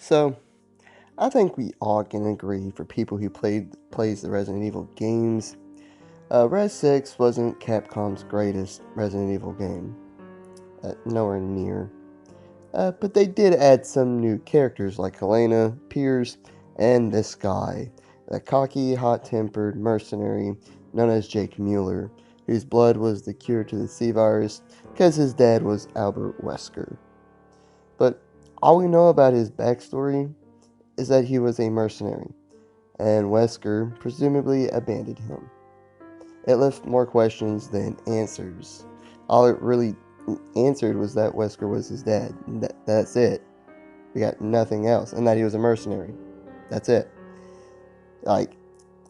So, I think we all can agree for people who plays the Resident Evil games, RE6 wasn't Capcom's greatest Resident Evil game. Nowhere near. But they did add some new characters like Helena, Piers, and this guy, the cocky, hot-tempered mercenary known as Jake Muller, whose blood was the cure to the C virus because his dad was Albert Wesker. But all we know about his backstory is that he was a mercenary, and Wesker presumably abandoned him. It left more questions than answers. All it really answered was that Wesker was his dad. That's it. We got nothing else, and that he was a mercenary. That's it. Like,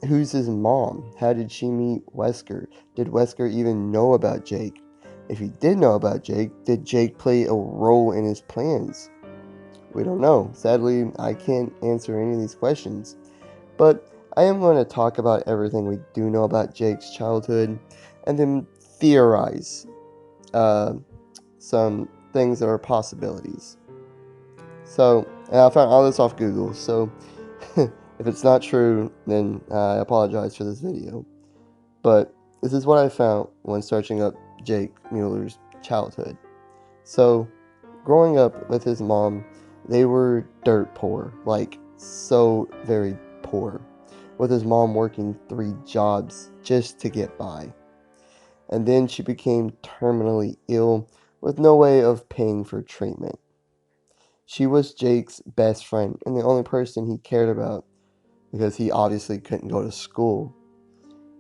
who's his mom? How did she meet Wesker? Did Wesker even know about Jake? If he did know about Jake, did Jake play a role in his plans? We don't know. Sadly, I can't answer any of these questions. But I am going to talk about everything we do know about Jake's childhood and then theorize some things that are possibilities. So, and I found all this off Google, so if it's not true, then I apologize for this video. But this is what I found when searching up Jake Muller's childhood. So, growing up with his mom, they were dirt poor, like so very poor, with his mom working 3 jobs just to get by. And then she became terminally ill with no way of paying for treatment. She was Jake's best friend and the only person he cared about because he obviously couldn't go to school.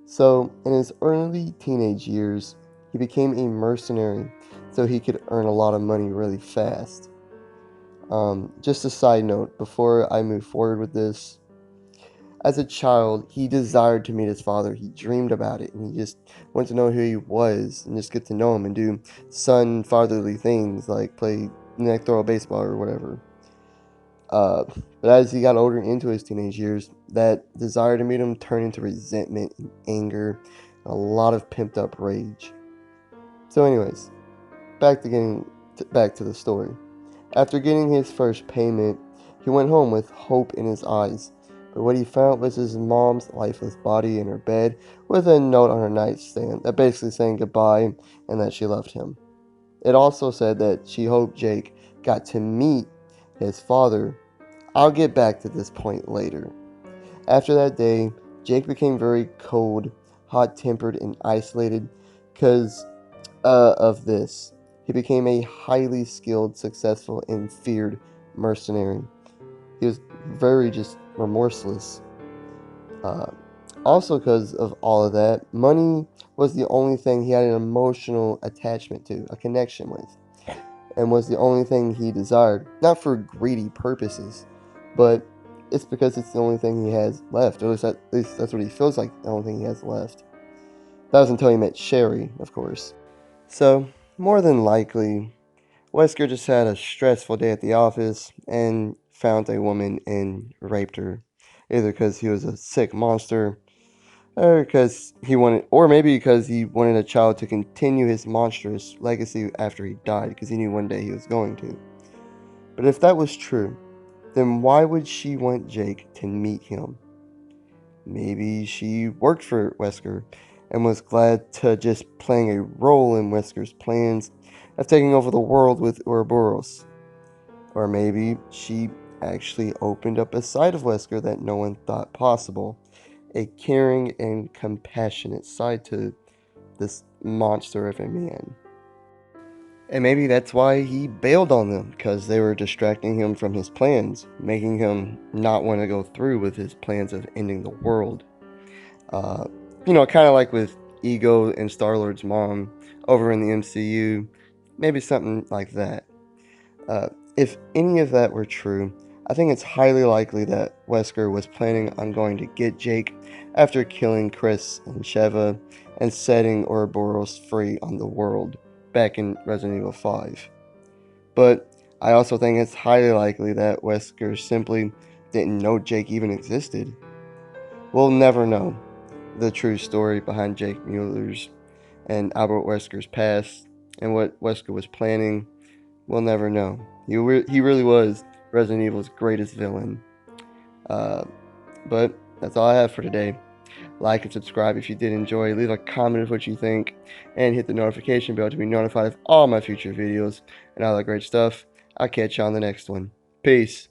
So, in his early teenage years, he became a mercenary so he could earn a lot of money really fast. Just a side note, before I move forward with this, as a child, he desired to meet his father. He dreamed about it, and he just wanted to know who he was and just get to know him and do son-fatherly things like play, throw a baseball or whatever. But as he got older into his teenage years, that desire to meet him turned into resentment and anger, and a lot of pimped up rage. So, anyways, back to the story. After getting his first payment, he went home with hope in his eyes. But what he found was his mom's lifeless body in her bed with a note on her nightstand that basically saying goodbye and that she loved him. It also said that she hoped Jake got to meet his father. I'll get back to this point later. After that day, Jake became very cold, hot-tempered, and isolated because of this. He became a highly skilled, successful, and feared mercenary. He was very just remorseless. Uh, Also, because of all of that, money was the only thing he had an emotional attachment to, a connection with, and was the only thing he desired. Not for greedy purposes, but it's because it's the only thing he has left. Or at least that's what he feels like the only thing he has left. That was until he met Sherry, of course. So, more than likely, Wesker just had a stressful day at the office and found a woman and raped her. Either because he was a sick monster, or because he wanted, or maybe because he wanted a child to continue his monstrous legacy after he died, because he knew one day he was going to. But if that was true, then why would she want Jake to meet him? Maybe she worked for Wesker and was glad to just playing a role in Wesker's plans of taking over the world with Ouroboros. Or maybe she actually opened up a side of Wesker that no one thought possible. A caring and compassionate side to this monster of a man. And maybe that's why he bailed on them, because they were distracting him from his plans, making him not want to go through with his plans of ending the world. Uh, kind of like with Ego and Star-Lord's mom over in the MCU, maybe something like that. If any of that were true, I think it's highly likely that Wesker was planning on going to get Jake after killing Chris and Sheva and setting Ouroboros free on the world back in Resident Evil 5. But I also think it's highly likely that Wesker simply didn't know Jake even existed. We'll never know the true story behind Jake Muller's and Albert Wesker's past and what Wesker was planning. We'll never know. He really was Resident Evil's greatest villain. But that's all I have for today. Like and subscribe if you did enjoy. Leave a comment of what you think. And hit the notification bell to be notified of all my future videos and all that great stuff. I'll catch you on the next one. Peace.